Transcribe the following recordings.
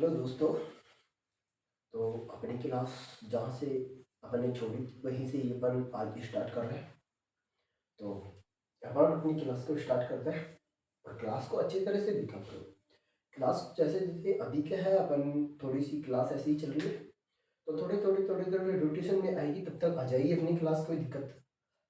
Hello दोस्तों। तो अपनी क्लास जहाँ से अपन ने छोड़ी वहीं से ये अपन आज स्टार्ट कर रहे हैं। तो अपन अपनी क्लास को स्टार्ट करते हैं और क्लास को अच्छी तरह से देखा करो। क्लास जैसे जैसे अभी क्या है, अपन थोड़ी सी क्लास ऐसे ही चल रही है तो थोड़ी रोटेशन में आएगी, तब तक आ जाएगी अपनी क्लास, कोई दिक्कत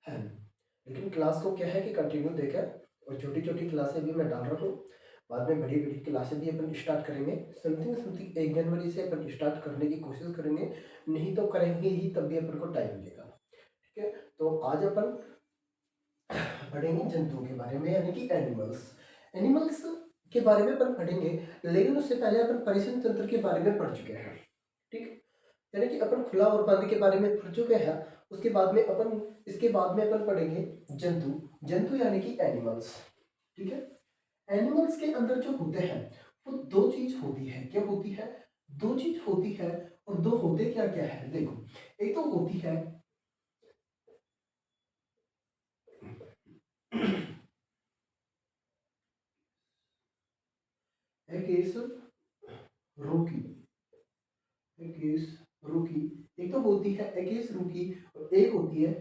है नहीं। लेकिन क्लास को क्या है कि कंटिन्यू देकर और छोटी छोटी क्लासें भी मैं डाल रहा हूँ। बाद में बड़ी बड़ी क्लासें भी अपन स्टार्ट करेंगे। समथिंग समथिंग 1 जनवरी से अपन स्टार्ट करने की कोशिश करेंगे, नहीं तो करेंगे ही तब भी अपन को टाइम मिलेगा। ठीक है, तो आज अपन पढ़ेंगे जंतुओं के बारे में, यानी कि एनिमल्स। एनिमल्स के बारे में अपन पढ़ेंगे, लेकिन उससे पहले अपन परिसर तंत्र के बारे में पढ़ चुके हैं। ठीक, यानी कि अपन खुला और बंद के बारे में पढ़ चुके हैं। उसके बाद में अपन इसके बाद में अपन पढ़ेंगे जंतु। जंतु यानी कि एनिमल्स। ठीक है, एनिमल्स के अंदर जो होते हैं वो दो चीज होती है। क्या होती है? दो चीज होती है। और दो होते क्या क्या है देखो। एक तो होती है एक केस रूकी, एक केस रूकी। एक तो होती है एक केस रूकी और एक होती है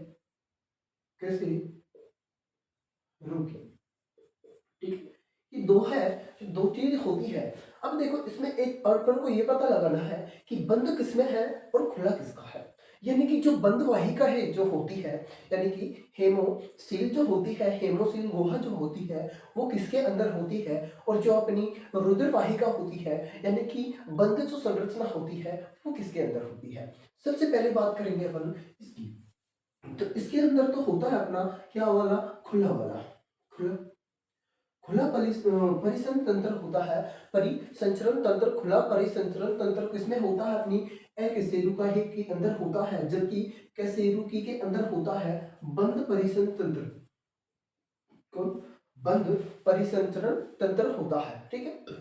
कैसे रूकी। ठीक, ये दो है, जो दो चीज होती है। अब देखो इसमें एक अपन को ये पता लगाना है कि बंद किसमें है और खुला किसका है। यानी कि जो बंद वाहिका है जो होती है, यानी कि हेमोसील जो होती है, हेमोसील गुहा जो होती है वो किसके अंदर होती है। और जो अपनी रुधिर वाहिका होती है, यानी कि बंद जो संरचना होती है वो किसके अंदर होती है। सबसे पहले बात करेंगे अपन इसकी। तो इसके अंदर तो होता है अपना क्या वाला, खुला वाला। खुला खुला परिसंचरण तंत्र होता है। परिसंचरण तंत्र, खुला परिसंचरण तंत्र किसमें होता है? अपनी अकशेरुकी के अंदर होता है, जबकि कशेरुकी के अंदर होता है बंद परिसंचरण तंत्र। कौन? बंद परिसंचरण तंत्र होता है। ठीक है,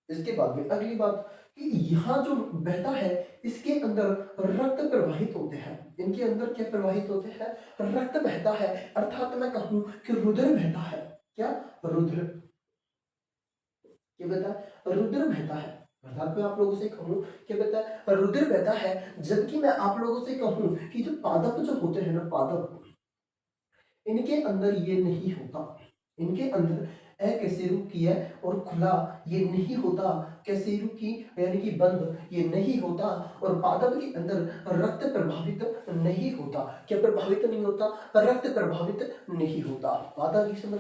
इसके बाद में अगली बात कि यहाँ जो बहता है इसके अंदर रक्त प्रवाहित होते हैं। इनके अंदर क्या प्रवाहित होते हैं? रक्त बहता है, अर्थात मैं कहूं कि रुधिर बहता है। क्या? रुधिर। क्या बता? रुधिर बहता है। अर्थात मैं आप लोगों से कहूं कि बता रुधिर बहता है। जबकि मैं आप लोगों से कहूं कि जो पादप जो होते हैं ना, पादप, इनके अंदर ये नहीं होता। इनके अंदर अकशेरुकी है और खुला ये नहीं होता। कशेरुकी यानी कि बंद ये नहीं होता। और पादप के अंदर रक्त प्रभावित नहीं होता। क्या प्रभावित नहीं होता? रक्त प्रभावित नहीं होता। बात आ गई समझ?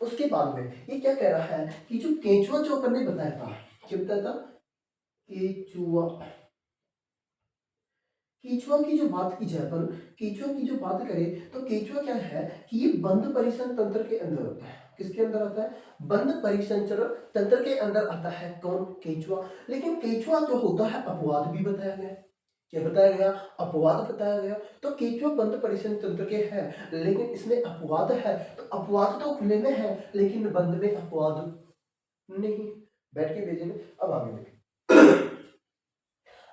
उसके बाद में ये क्या कह रहा है कि जो केंचुआ जो अपन ने बताया था, क्या बताया था? केंचुआ। केंचुआ की जो बात की जाए, अपन केंचुआ की जो बात करें तो केंचुआ क्या है कि ये बंद परिसंचरण तंत्र के अंदर होता है। किसके अंदर आता है? बंद परिसंचरण तंत्र के अंदर आता है। कौन? केंचुआ। लेकिन केंचुआ जो होता है अपवाद भी बताया गया है। क्या बताया गया? अपवाद बताया गया। तो केंचुआ बंद परिसंचरण तंत्र के है, लेकिन इसमें अपवाद है। तो अपवाद तो खुले में है लेकिन बंद में अपवाद नहीं। बैठ के भेजे ने। अब आगे देखें।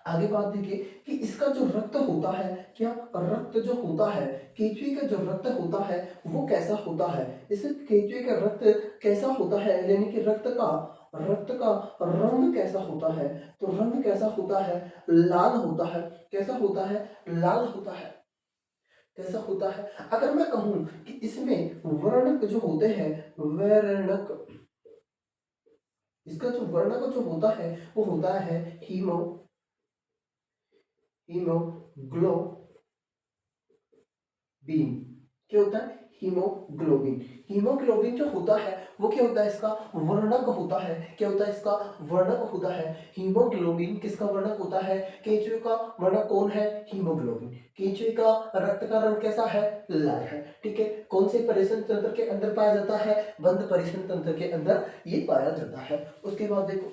आगे बात देखिए कि इसका जो रक्त होता है, क्या रक्त जो होता है, केंचुए का जो रक्त होता है वो कैसा होता है? इस केंचुए का रक्त कैसा होता है, यानी कि रक्त का रंग कैसा होता है? तो रंग कैसा होता है? लाल होता है। कैसा होता है? लाल होता है। कैसा होता है? अगर मैं कहूं कि इसमें वर्णक जो होते हैं, वर्णक, इसका जो वर्णक जो होता है वो होता है हीमोग्लोबिन। क्या होता है? हीमोग्लोबिन। हीमोग्लोबिन जो होता है वो क्या होता है? इसका वर्णक होता है। क्या होता है? इसका वर्णक होता है हीमोग्लोबिन। किसका वर्णक होता है? केंचुए का वर्णक कौन है? हीमोग्लोबिन। केंचुए का रक्त का रंग कैसा है? लाल है। ठीक है, कौन से परिसंचरण तंत्र के अंदर पाया जाता है? बंद परिसंचरण तंत्र के अंदर ये पाया जाता है। उसके बाद देखो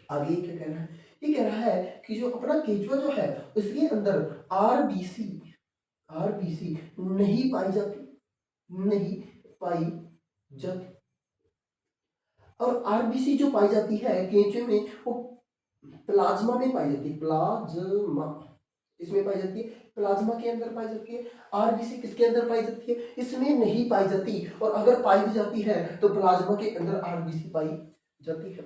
आगे ये क्या कह रहा है? ये कह रहा है कि जो अपना केंचुआ जो है उसके अंदर आरबीसी, आरबीसी नहीं पाई जाती, नहीं पाई जाती। और आरबीसी जो पाई जाती है केंचुए में वो प्लाज्मा में पाई जाती है। प्लाज्मा इसमें पाई जाती है, प्लाज्मा के अंदर पाई जाती है। आरबीसी किसके अंदर पाई जाती है? इसमें नहीं पाई जाती। और अगर पाई भी जाती है तो प्लाज्मा के अंदर आरबीसी पाई जाती है।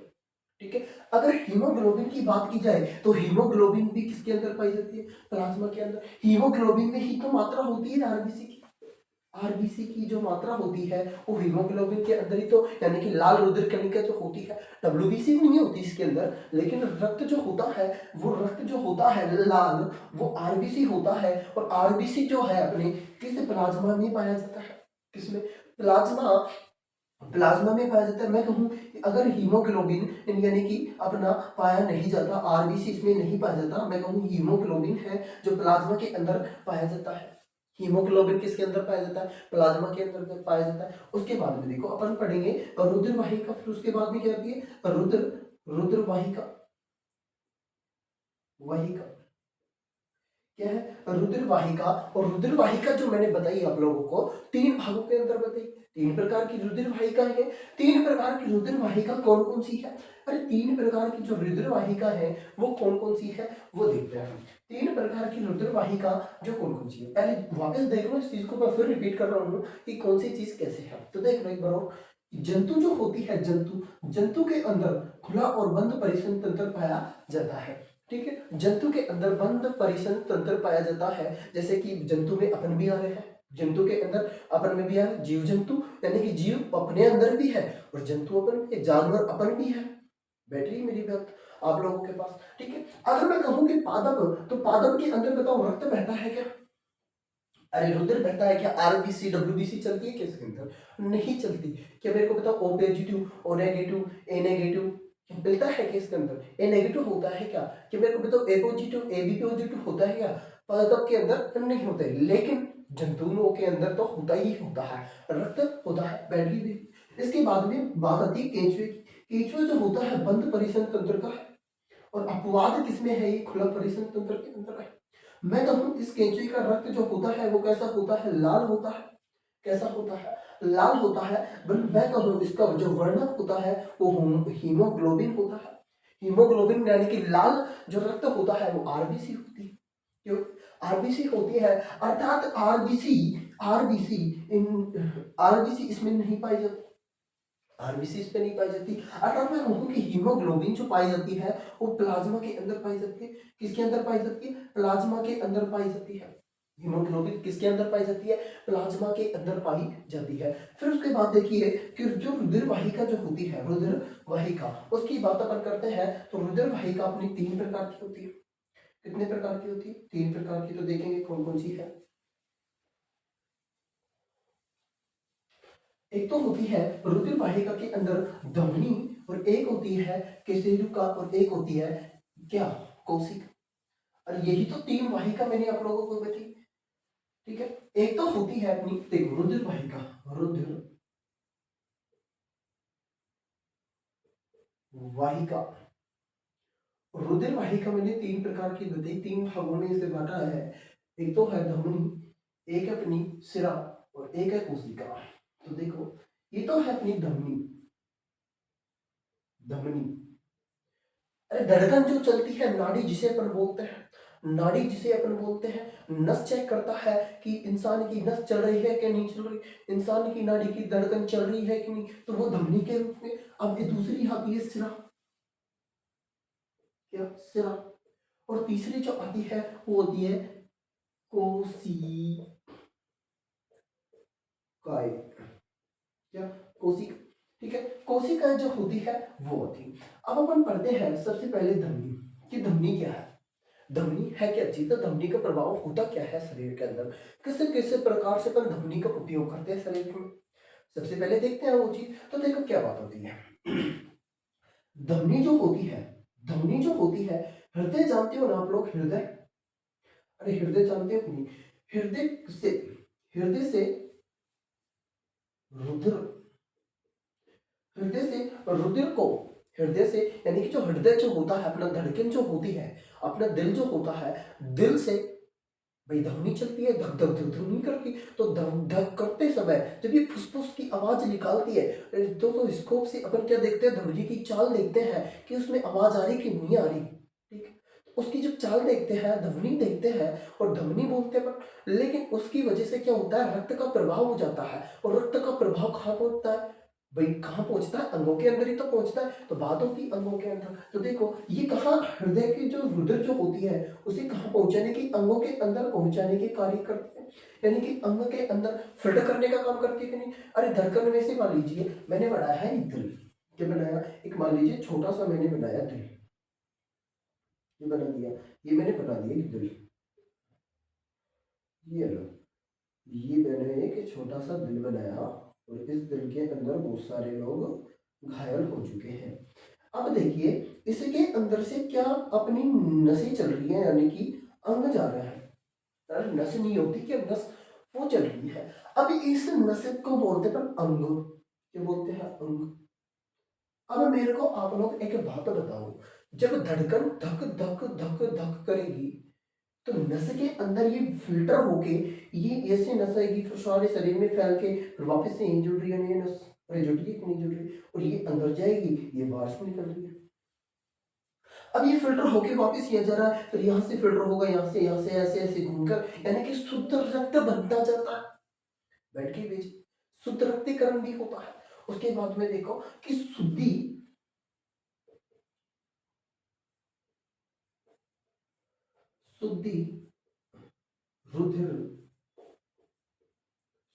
ठीक है। अगर हीमोग्लोबिन की बात की जाए तो हीमोग्लोबिन भी किसके अंदर पाई जाती है? प्लाज्मा के अंदर। हीमोग्लोबिन में ही तो मात्रा होती है आरबीसी की। आरबीसी की जो मात्रा होती है वो हीमोग्लोबिन के अंदर ही तो, यानी कि लाल रुधिर कणिका जो होती है, डब्ल्यूबीसी नहीं होती इसके अंदर, लेकिन रक्त जो होता है वो रक्त जो होता है लाल, वो आरबीसी होता है। और आरबीसी जो है अपने किस प्लाज्मा में पाया जाता है? किसमें? प्लाज्मा। प्लाज्मा में पाया जाता है। मैं कहूँ अगर हीमोग्लोबिन यानी कि अपना पाया नहीं जाता, आरबीसी इसमें नहीं पाया जाता, मैं कहूँ हीमोग्लोबिन है जो प्लाज्मा के अंदर पाया जाता है। हीमोग्लोबिन किसके अंदर पाया जाता है? प्लाज्मा के अंदर पाया जाता है। उसके बाद में देखो अपन पढ़ेंगे रुधिर वाहिका, फिर उसके बाद में क्या आती है? रुद्र रुद्र वाहिका। वाहिका क्या है? रुधिर वाहिका। और रुधिर वाहिका जो मैंने बताई आप लोगों को, तीन भागों के अंदर बताई। तीन प्रकार की रुधिर वाहिका है। तीन प्रकार की रुधिर वाहिका कौन कौन सी है? अरे तीन प्रकार की जो रुधिर वाहिका है वो कौन कौन सी है वो देखते हैं हम। तीन प्रकार की रुधिर वाहिका जो कौन कौन सी है, पहले वापस देख लो इस चीज को, मैं फिर रिपीट कर रहा हूँ कि कौन सी चीज कैसे है। तो देख लो एक बार और, जंतु जो होती है, जंतु जंतु के अंदर खुला और बंद परिसंध तंत्र पाया जाता है। ठीक है। जंतु के अंदर बंद परिसंध तंत्र पाया जाता है, जैसे कि जंतु में अपन भी आ रहे हैं, जंतु के अंदर अपन में भी आ रहे हैं, जीव जंतु यानी कि जीव अपने अंदर भी है और जंतु अपन भी है, जानवर अपन भी है। बैटरी मेरी बात आप लोगों के पास। ठीक है। अगर मैं कहूं कि पादप, तो पादप के अंदर बताओ रक्त बहता है क्या? अरे रुधिर बहता है क्या? आरबीसी डब्ल्यूबीसी चलती है क्या इसके अंदर? नहीं चलती। क्या मेरे को बताओ, ओ पॉजिटिव, ओ नेगेटिव, ए नेगेटिव मिलता है क्या इसके अंदर? ए नेगेटिव होता है क्या? कि मेरे को बताओ, ए पॉजिटिव, ए बी पॉजिटिव होता है क्या? पादप के अंदर नहीं होता है, लेकिन जंतुओं के अंदर तो होता ही होता है, रक्त होता है, बैटरी भी। इसके बाद में बात आती है केंचुए की। केंचुआ जो होता है बंद परिसंध तंत्र का है, और अपवाद किसमें है? ये खुला परिसंध तंत्र के अंदर है। मैं कहूं इस केंचुए का रक्त जो होता है वो कैसा होता है? लाल होता है। कैसा होता है? लाल होता है। मैं कहूं इसका जो वर्णक होता है वो हीमोग्लोबिन होता है। हीमोग्लोबिन यानी कि लाल जो रक्त होता है वो आरबीसी होती है। क्यों? आरबीसी होती है, अर्थात आरबीसी, आरबीसी इन आरबीसी इसमें नहीं पाई जाती, आरबीसी पे नहीं पाई जाती। अगर मैं कहूँ कि हीमोग्लोबिन जो पाई जाती है वो प्लाज्मा के अंदर पाई जाती है। किसके अंदर पाई जाती है? प्लाज्मा के अंदर पाई जाती है। हीमोग्लोबिन किसके अंदर पाई जाती है? प्लाज्मा के अंदर पाई जाती है। फिर उसके बाद देखिए कि जो रुधिर वाहिका जो होती है, रुधिर वाहिका, उसकी बात अपन करते हैं तो रुधिर वाहिका अपनी तीन प्रकार की होती है। कितने प्रकार की होती है? तीन प्रकार की। तो देखेंगे कौन कौन सी है। एक तो होती है रुधिर वाहिका के अंदर धमनी, और एक होती है केशेरुका, और एक होती है क्या? कोशिका। और यही तो तीन वाहिका मैंने आप लोगों को बताई। ठीक है। एक तो होती है अपनी, देखो रुधिर वाहिका, रुधिर वाहिका, रुधिर वाहिका मैंने तीन प्रकार की बताई, तीन भागों में इसे बांटा है। एक तो है धमनी, एक है अपनी सिरा, और एक है कोशिका। तो देखो ये तो है अपनी धमनी। धमनी, अरे धड़कन जो चलती है, नाड़ी जिसे अपन बोलते हैं, नाड़ी जिसे अपन बोलते हैं, नस चेक करता है कि इंसान की नस चल रही है कि नहीं चल रही, इंसान की नाड़ी की धड़कन चल रही है कि नहीं, तो वो धमनी के रूप में। अब ये दूसरी आती है सिरा, क्या? सिरा। और तीसरी जो आती है वो होती है कोशिकाएं, क्या? कोशिका। ठीक है। कोशिकाएं जो होती है वो होती है। अब अपन पढ़ते हैं सबसे पहले धमनी, कि धमनी क्या है, धमनी है क्या चीज, तो धमनी का प्रभाव होता क्या है शरीर के अंदर, किस किस प्रकार से अपन धमनी का उपयोग करते हैं शरीर में। सबसे पहले देखते हैं वो चीज। तो देखो क्या बात होती है। धमनी जो होती है, धमनी जो होती है, हृदय जानते हो ना आप लोग? हृदय, अरे हृदय जानते हो कि नहीं? हृदय से, हृदय से रुधिर, हृदय से रुधिर को, हृदय से यानी कि जो हृदय जो होता है, अपना धड़कन जो होती है, अपना दिल जो होता है, दिल से भाई धमनी चलती है, धक धक धक धक नहीं करती। तो धक धक करते समय जब ये फुसफुस की आवाज निकालती है, तो स्कोप से अपन क्या देखते हैं? धमनी की चाल देखते हैं कि उसमें आवाज आ रही कि नहीं आ रही। ठीक है। तो उसकी जब चाल देखते हैं, धमनी देखते हैं, और धमनी बोलते हैं पर, लेकिन उसकी वजह से क्या होता है? रक्त का प्रभाव हो जाता है। और रक्त का प्रभाव कहाँ पे होता है? भाई कहाँ पहुंचता है, अंगों के अंदर ही तो पहुंचता है, तो बात होती है अंगों के अंदर। तो देखो ये कहाँ, हृदय की जो रुधिर जो होती है उसे कहाँ पहुंचाने की, अंगों के अंदर पहुंचाने के कार्य करती है, यानी कि अंग के अंदर फिल्टर करने का काम करती है कि नहीं। अरे धड़कन में से मान लीजिए मैंने बनाया है एक दिल, क्या बनाया, एक मान लीजिए छोटा सा मैंने बनाया दिल, ये बना दिया, ये मैंने बना दिया एक दिल, ये लो, ये मैंने एक छोटा सा दिल बनाया और इस दिल के अंदर बहुत सारे लोग घायल हो चुके हैं। अब देखिए इसके अंदर से क्या अपनी नसें चल रही हैं, यानी कि अंग जा रहे हैं, अरे नस नहीं होती क्या, नस वो चल रही है। अब इस नस को बोलते हैं अंग, क्या बोलते हैं, अंग। अब मेरे को आप लोग एक बात बताओ, जब धड़कन धक धक धक धक करेगी तो नस के अंदर ये फिल्टर होके ये ऐसे नस आएगी, फिर सारे शरीर में फैल के फिर वापस से यहीं जुड़ रही है, ये नस अरे जुड़ रही है कि नहीं जुड़ रही, और ये अंदर जाएगी, ये बाहर से निकल रही है। अब ये फिल्टर होके वापस यहाँ जा रहा है, फिर यहाँ से फिल्टर होगा, यहाँ से ऐसे ऐसे घूमकर, यानी कि शुद्ध रक्त बनता जाता है। बैठ के बीच शुद्ध रक्तीकरण भी होता है। उसके बाद में देखो कि शुद्धि, शुद्धि रुधिर,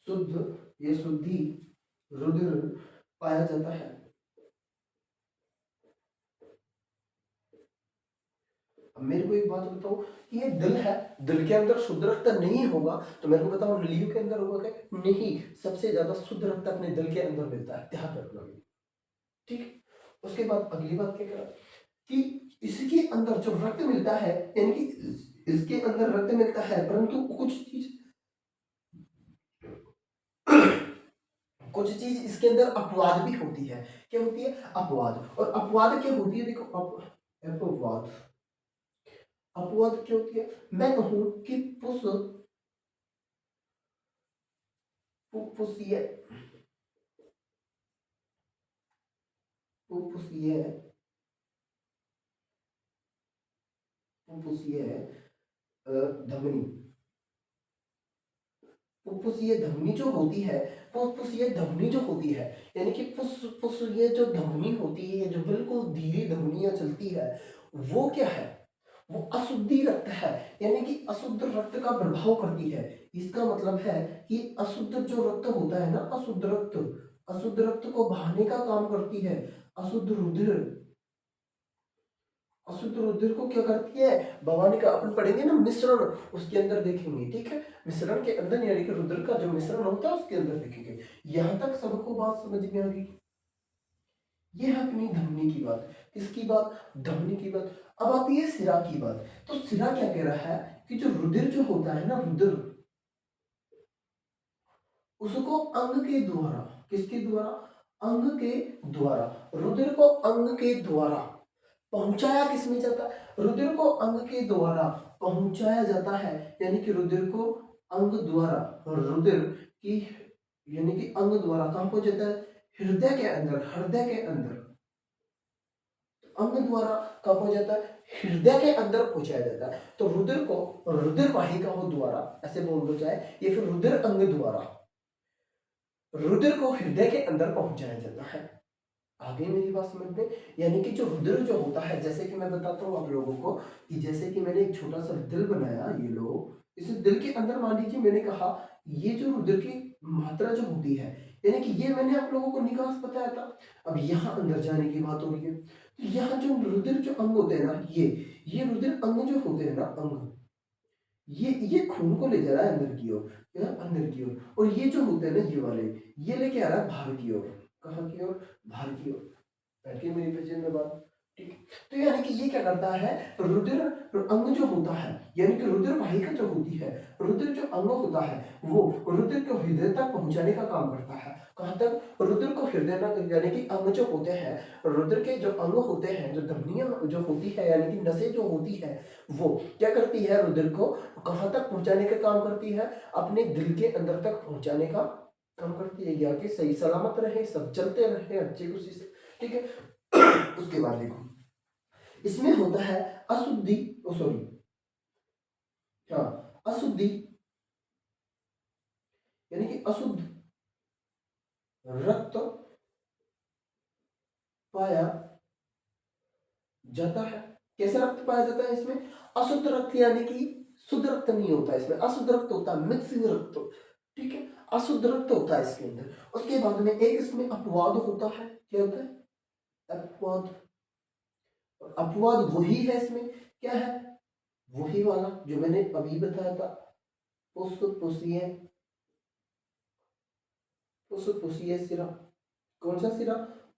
शुद्ध ये शुद्धि रुधिर पाया जाता है। अब मेरे को एक बात बताओ कि ये दिल है, दिल के अंदर शुद्ध रक्त नहीं होगा तो मेरे को बताओ लीव के अंदर होगा क्या, नहीं, सबसे ज्यादा शुद्ध रक्त अपने दिल के अंदर मिलता है, ध्यान रखना। ठीक है, उसके बाद अगली बात क्या करा कि इसके अंदर जो रक्त मिलता है, यानी कि इसके अंदर रक्त मिलता है, परंतु कुछ चीज इसके अंदर अपवाद भी होती है। क्या होती है, अपवाद। और अपवाद क्या होती है, देखो अपवाद, अपवाद क्या होती है, मैं कहूं कि फुफ्फुसीय, फुफ्फुसीय, फुफ्फुसीय ध्वनि, फुफ्फुसीय ध्वनि जो होती है, फुफ्फुसीय ध्वनि जो होती है, यानी कि फुफ्फुसीय जो ध्वनि होती है, जो बिल्कुल धीरे ध्वनियां चलती है, वो क्या है, वो अशुद्धि रक्त है, यानी कि अशुद्ध रक्त का प्रभाव करती है। इसका मतलब है कि अशुद्ध जो रक्त होता है ना, अशुद्ध रक्त, अशुद्ध रक्त को बहाने का काम करती है। अशुद्ध रुधिर, अशुद्ध रुधिर को क्या करती है, भवानी का, अपन पढ़ेंगे ना मिश्रण, उसके अंदर देखेंगे, ठीक है, मिश्रण के अंदर यानी कि रुधिर का जो मिश्रण होता है उसके अंदर देखेंगे। यहां तक सबको बात समझ में आ गई। ये है अपनी धमनी की बात, किसकी बात, धमनी की बात। अब आती है सिरा की बात। तो सिरा क्या कह रहा है कि जो रुधिर जो होता है ना, रुधिर, उसको अंग के द्वारा, किसके द्वारा, अंग के द्वारा, रुधिर को अंग के द्वारा पहुंचाया किसमें जाता है, रुधिर को अंग के द्वारा पहुंचाया जाता है, यानी कि रुधिर को अंग द्वारा, रुधिर की यानी कि अंग द्वारा कहां पहुंचाता है, हृदय के अंदर, हृदय के अंदर, अंग द्वारा कहां पहुंचाता है, हृदय के अंदर पहुंचाया जाता है। तो रुधिर को रुधिर वाहिकाओं द्वारा ऐसे बोल दो चाहे, ये फिर रुधिर अंग द्वारा रुधिर को हृदय के अंदर पहुंचाया जाता है। आगे मेरी बात समझ में, यानी कि जो रुधिर जो होता है, जैसे कि मैं बताता हूँ आप लोगों को कि जैसे कि मैंने एक छोटा सा दिल बनाया, ये लो, इस दिल के अंदर मान लीजिए मैंने कहा ये जो रुधिर की मात्रा जो होती है, यानी कि ये मैंने आप लोगों को निकास बताया था। अब यहाँ अंदर जाने की बात हो रही है, तो यहाँ जो रुधिर जो अंग होते हैं ना, ये रुधिर अंग जो होते हैं ना, अंग, ये खून को ले जा रहा है अंदर की ओर, क्या, अंदर की ओर, और ये जो होते हैं ना, ये वाले, ये लेके आ रहा है बाहर की ओर, कहाँ की ओर, बाहर की ओर। बैठिए मेरी प्रेजेंट में बात, ठीक। तो यानी कि ये क्या करता है, रुधिर अंग जो होता है, यानी कि रुधिर वाहिका जो होती है, रुधिर जो अंग होता है, वो रुधिर को हृदय तक पहुंचाने का काम करता है। कहां तक, रुधिर को हृदय तक, यानी कि अंग जो होते हैं, रुधिर के जो अंग होते हैं, जो धमनियां जो होती है, यानी कि नसें जो होती है, वो क्या करती है, रुधिर को कहां तक पहुंचाने का काम करती है, अपने दिल के अंदर तक पहुंचाने का काम करती है, या कि सही सलामत रहे, सब चलते रहे अच्छी खुशी से, ठीक है। उसके बाद देखो इसमें होता है अशुद्धि, ओ सॉरी, हाँ, अशुद्धि, यानी कि अशुद्ध रक्त पाया जाता है। कैसा रक्त पाया जाता है इसमें? अशुद्ध रक्त, यानी कि शुद्ध रक्त नहीं होता इसमें, अशुद्ध रक्त होता है, मिक्सिंग रक्त। ठीक है, अशुद्ध रक्त होता है इसके अंदर। उसके बाद में एक इसमें अपवाद होता है। क्या होता है? अपवाद। अपवाद वही है इसमें, क्या है? वही वाला जो मैंने अभी बताया था, फुसफुसिया, फुसफुसिया सिरा। कौन सा सिरा?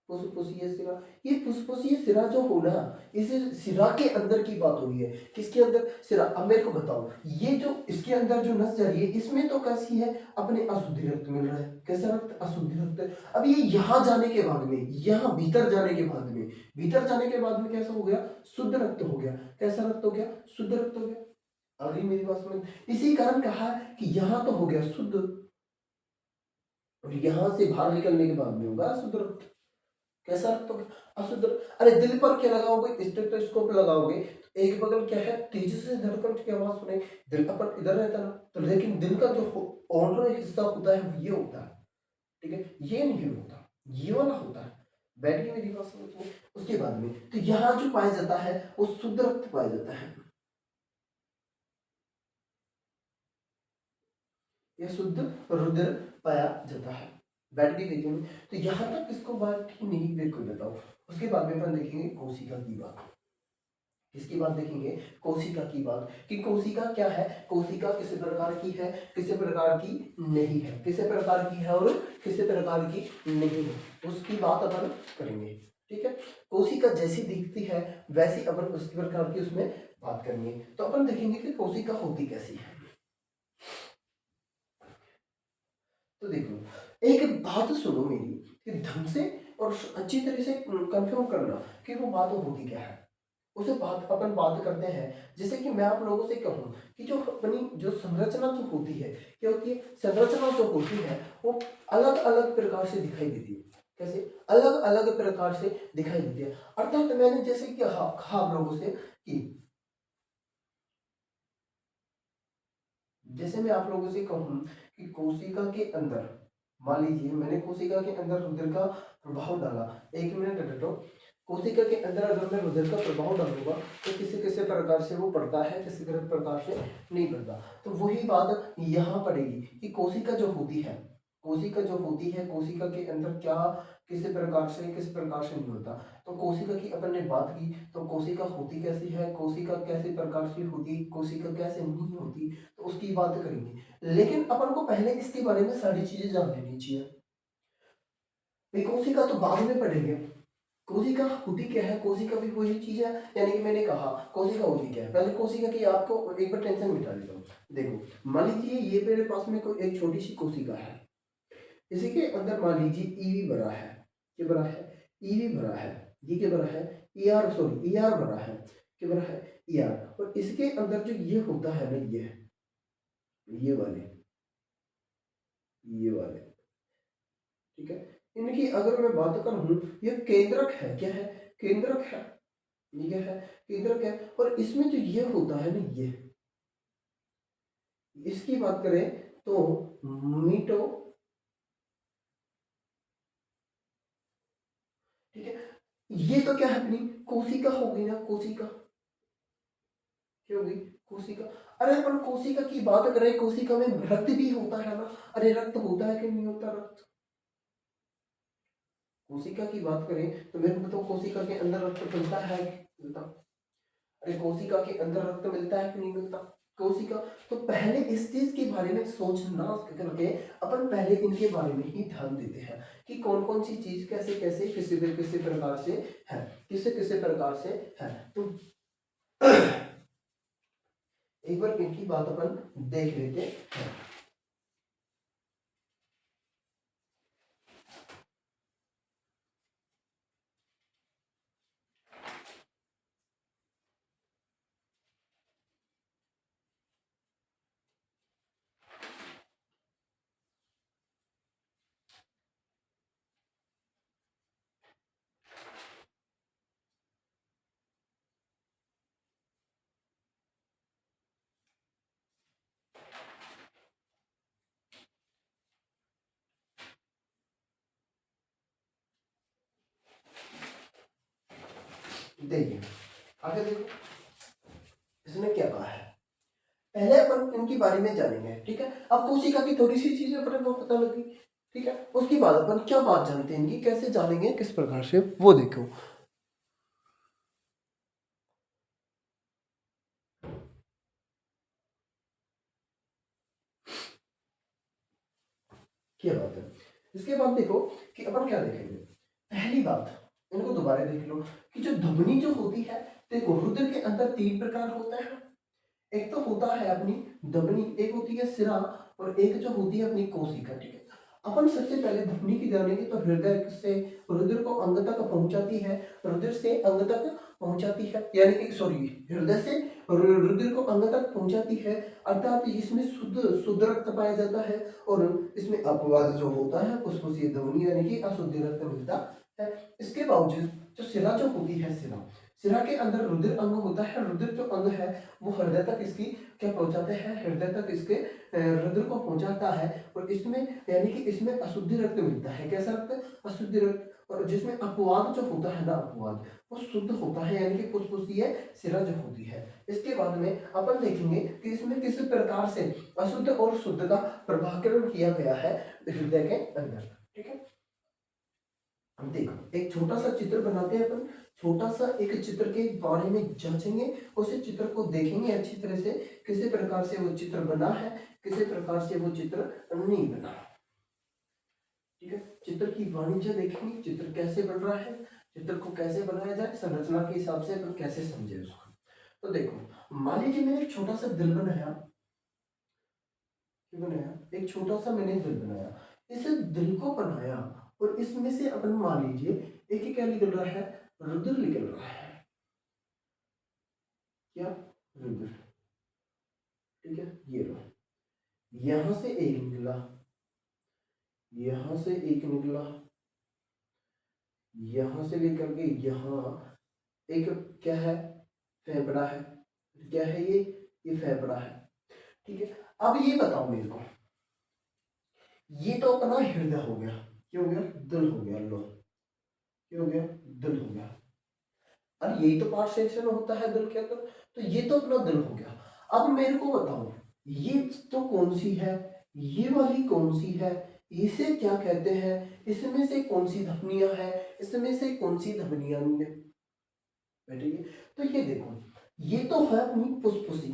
फुसफुसिया सिरा। ये फुसफुसिया सिरा जो हो ना, इस सिरा के अंदर की बात हो रही है। किसके अंदर? सिरा। अब मेरे को बताओ, ये जो इसके अंदर जो नस जा रही है, इसमें तो कैसी है? अपने अशुद्धि रक्त मिल रहा है। कैसा रक्त? अशुद्धि रक्त। अब ये यहाँ जाने के बाद में, यहाँ भीतर जाने के बाद में, भीतर जाने के बाद में कैसा हो गया? शुद्ध रक्त हो गया। कैसा रक्त हो गया? शुद्ध रक्त हो गया। अगली मेरी बात समझ। इसी कारण कहा कि यहाँ तो हो गया शुद्ध, और यहां से बाहर निकलने के बाद में होगा अशुद्ध रक्त। कैसा रक्त होगा? अशुद्ध। अरे दिल पर क्या लगाओगे? स्टेथोस्कोप लगाओगे तो एक बगल क्या है? तेजी से धड़कन की आवाज सुने। दिल अपन इधर रहता ना, तो लेकिन दिल का जो ऑनर हिस्सा होता है वो ये होता है। ठीक है, ये नहीं होता, ये वाला होता है। बैठ गई मेरी बात समझ में? उसके बाद में तो यहाँ जो पाया जाता है वो शुद्ध रक्त पाया जाता है, यह शुद्ध रुधिर पाया जाता है। बैठ गई देखेंगे तो यहाँ तक इसको बात ही नहीं, बिल्कुल बताओ। उसके बाद में अपन देखेंगे कोशिका की बात। इसके बाद देखेंगे कोशिका की बात, कि कोशिका क्या है, कोशिका किस प्रकार की है, किस प्रकार की नहीं है, किस प्रकार की है और किस प्रकार की नहीं है, उसकी बात अपन करेंगे। ठीक है, कोशिका जैसी दिखती है वैसी अपन उस प्रकार की उसमें बात करेंगे। तो अपन देखेंगे कि कोशिका होती कैसी है। तो देखो, एक बात सुनो मेरी, कि ढंग से और अच्छी तरह से कंफर्म करना कि वो बात होती क्या है। उसे बात अपन बात करते हैं। जैसे कि मैं आप लोगों से कहूँ कि जो अपनी जो संरचना जो होती है, क्या होती है? संरचना जो होती है वो अलग अलग प्रकार से दिखाई देती है। कैसे? अलग अलग प्रकार से दिखाई देती है। अर्थात मैंने जैसे कि कहा आप लोगों से कि, जैसे मैं आप लोगों से कहूँ कि कोशिका के अंदर, मान लीजिए मैंने कोशिका के अंदर रुधिर का प्रभाव डाला। एक मिनट हटो। कोशिका के अंदर अगर मैं रुधिर का प्रभाव डालूंगा तो किसी किसी प्रकार से वो पड़ता है, किसी प्रकार से नहीं पड़ता। तो वही बात यहाँ पड़ेगी कि कोशिका जो होती है, कोशिका जो होती है, कोशिका के अंदर क्या किसी प्रकार से, किस प्रकार से नहीं होता। तो कोशिका की अपन ने बात की, तो कोशिका होती कैसी है, कोशिका कैसे प्रकार से होती, कोशिका कैसे नहीं होती, तो उसकी बात करेंगे। लेकिन अपन को पहले इसके बारे में सारी चीजें जान लेनी चाहिए। भाई कोशिका तो बाद में पढ़ेंगे। कोशिका होती क्या है? कोशिका भी वही चीज है, यानी कि मैंने कहा कोशिका होती क्या है। पहले कोशिका की आपको एक बार टेंशन मिटा देता हूँ। देखो, मान लीजिए ये मेरे पास में कोई एक छोटी सी कोशिका है, इसी के अंदर मान लीजिए ईवी भरा है। क्या भरा है? ईवी भरा है। ये क्या भरा है? ईआर, सॉरी ईआर भरा है। क्या भरा है? ईआर। और इसके अंदर जो ये होता है ना, ये वाले, ये वाले, ठीक है, इनकी अगर मैं बात करूं, ये केंद्रक है। क्या है? केंद्रक है। ये क्या है? केंद्रक है। और इसमें जो ये होता है ना, ये, इसकी बात करें तो मीटो, ठीक है, ये तो क्या है? अपनी कोशिका होगी ना, कोशिका क्या होगी? कोशिका। अरे अपन कोशिका की बात करें, कोशिका में रक्त भी होता है ना। अरे रक्त होता है कि नहीं होता? रक्त, कोशिका की बात करें तो मेरे को बताओ, कोशिका के अंदर रक्त मिलता है कि मिलता? अरे कोशिका के अंदर रक्त मिलता है कि नहीं मिलता? कोशिका, तो पहले इस चीज के बारे में सोचना करके अपन पहले इनके बारे में ही ध्यान देते हैं कि कौन कौन सी चीज कैसे कैसे किसी प्रकार से है, किसी प्रकार से है। तो एक बार इनकी बात अपन देख लेते हैं। देखिए आगे देखो इसने क्या कहा है। पहले अपन इनके बारे में जानेंगे, ठीक है। अब कोशिका की थोड़ी सी चीजें अपने को पता लगी, ठीक है। उसके बाद अपन क्या बात जानते हैं इनकी, कैसे जानेंगे किस प्रकार से, वो देखो। क्या बात है। इसके बाद देखो कि अपन क्या देखेंगे। पहली बात, इनको दोबारा देख लो कि जो ध्वनि जो होती है, देखो रुद्र के अंदर तीन प्रकार होता है। एक तो होता है अपनी ध्वनि, एक होती है सिरा, और एक जो होती है अपनी कोशिका, ठीक है। अपन सबसे पहले ध्वनि की जानेंगे तो हृदय से रुधिर को अंग तक पहुंचाती है, रुधिर से अंग तक पहुंचाती है, यानी कि सॉरी, हृदय से रुधिर को अंग तक पहुंचाती है, अर्थात इसमें शुद्ध शुद्ध रक्त पाया जाता है। और इसमें अपवाद जो होता है फुसफुसी ध्वनि यानी कि अशुद्ध रक्त मिलता है। इसके बावजूद जो शिरा जो होती है, शिरा शिरा के अंदर रुधिर अंग होता है। रुधिर जो अंग है वो हृदय तक इसकी क्या पहुंचाते हैं, हृदय तक इसके रुधिर को पहुंचाता है। और इसमें यानी कि इसमें अशुद्ध रक्त मिलता है। कैसा रक्त, अशुद्ध रक्त। और जिसमें अपवाद जो होता है ना, अपवाद वो शुद्ध होता है, यानी कि फुसफुसीय शिरा जो होती है। इसके बाद में अपन देखेंगे कि इसमें किस प्रकार से अशुद्ध और शुद्ध का प्रभाकरण किया गया है हृदय के अंदर, ठीक है। हम देखो एक छोटा सा चित्र बनाते हैं अपन, छोटा सा एक चित्र के बारे में जांचेंगे, उस चित्र को देखेंगे अच्छी तरह से, किसी प्रकार से वो चित्र बना है, किसी प्रकार से वो चित्र नहीं बना, ठीक है। चित्र की वाणिज्य देखेंगे, चित्र कैसे बन रहा है, चित्र को कैसे बनाया जाए, संरचना के हिसाब से अपन कैसे समझे उसको। तो देखो मान लीजिए मैंने एक छोटा सा दिल बनाया, एक छोटा सा मैंने दिल बनाया, इस दिल को बनाया, और इसमें से अपन मान लीजिए एक ही क्या निकल रहा है, रुधिर निकल रहा है, क्या, रुधिर, ठीक है। ये लो, यहां से एक निकला, यहां से एक निकला, यहां से लेकर के यहां एक क्या है, फेफड़ा है, क्या है ये फेफड़ा है, ठीक है। अब ये बताओ मेरे को, ये तो अपना हृदय हो गया, क्या हो गया, दिल हो गया, लो क्या हो गया, दिल हो गया। और यही तो पार्ट सेक्शन होता है दिल के अंदर, तो ये तो अपना दिल हो गया। अब मेरे को बताओ ये तो कौन सी है, ये वाली कौन सी है, इसे क्या कहते हैं, इसमें से कौन सी धमनियां है, इसमें से कौन सी धमनियां नहीं है, बैठिए। तो ये देखो ये तो है अपनी फुसफुसी,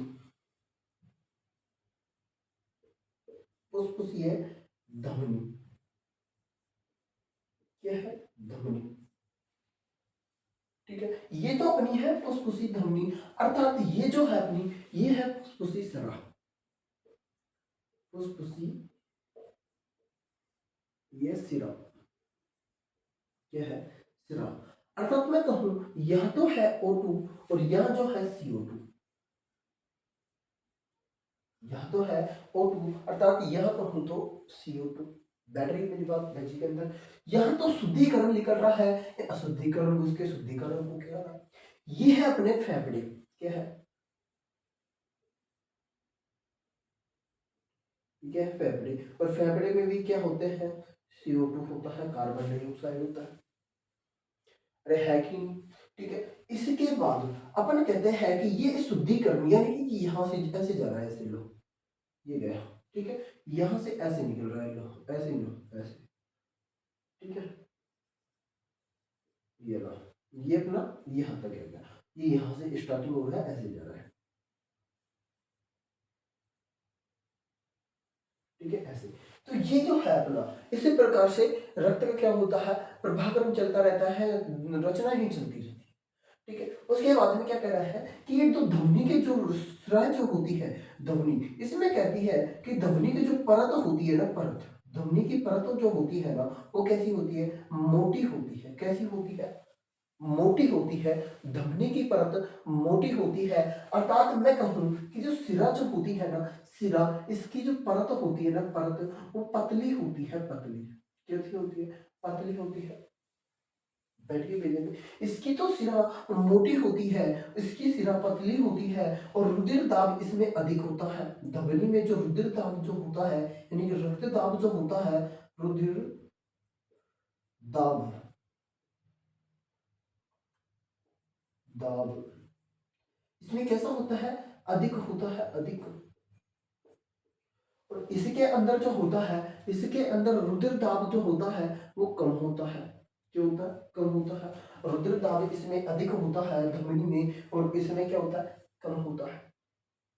फुसफुसी है, धमनी, क्या है, धमनी, ठीक है। ये तो अपनी है फुसफुसी धमनी, अर्थात ये जो है अपनी, ये है फुसफुसी सरा, फुसफुसी, ये सिरा, क्या है, सिरा। अर्थात मैं कहूं यह तो है O2 और यह जो है CO2, यह तो है O2 अर्थात यह कहूं तो CO2, बैटरी मेरी बात बैटरी के अंदर, यह तो शुद्धिकरण निकल रहा है, ये अशुद्धिकरण उसके शुद्धिकरण को क्या है, ये है अपने फेफड़े, क्या है, ठीक है, फेफड़े। और फेफड़े में भी क्या होते हैं, CO2 होता है, कार्बन डाइऑक्साइड होता है, अरे है कि नहीं, ठीक है। इसके बाद अपन कहते हैं कि ये शुद्धिकरण यानी कि यहाँ से ऐसे जा रहा है, ऐसे लो, ये गया, ठीक है, यहाँ से ऐसे निकल रहा है, लो ऐसे, लो ऐसे, ठीक है, ये लो, ये अपना यहाँ तक गया, ये यहाँ से स्टार्टिंग हो रहा है, ऐसे जा रहा है, ठीक है, ऐसे। तो ये जो है अपना, इसी प्रकार से रक्त का क्या होता है, प्रभाकरण चलता रहता है, रचना ही चलती रहती है, ठीक है। उसके बाद में क्या कह रहा है कि ये तो ध्वनि के जो स्राव जो होती है, ध्वनि इसमें कहती है कि ध्वनि की जो परत होती है ना, परत, ध्वनि की परत जो होती है ना, वो कैसी होती है, मोटी होती है, कैसी होती है, मोटी होती है, ध्वनि की परत मोटी होती है। अर्थात मैं कहूं कि जो सिरा जो होती है ना, सिरा इसकी जो परत होती है ना, परत वो पतली होती है, पतली, कैसी होती है, पतली होती है, बैठिए भेजे में, इसकी तो सिरा मोटी होती है, इसकी सिरा पतली होती है, और रुधिर दाब इसमें अधिक होता है। धमनी में जो रुधिर दाब जो होता है, यानी कि रक्त दाब जो होता है, रुधिर दाब, दाब, इसमें कैसा होता है, अधिक होता है, अधिक। और इसके अंदर जो होता है, इसके अंदर रुधिर दाब जो होता है वो कम होता है। क्यों होता है, कम होता है। रुधिर दाब इसमें अधिक होता है धमनी में, और इसमें क्या होता है, कम होता है।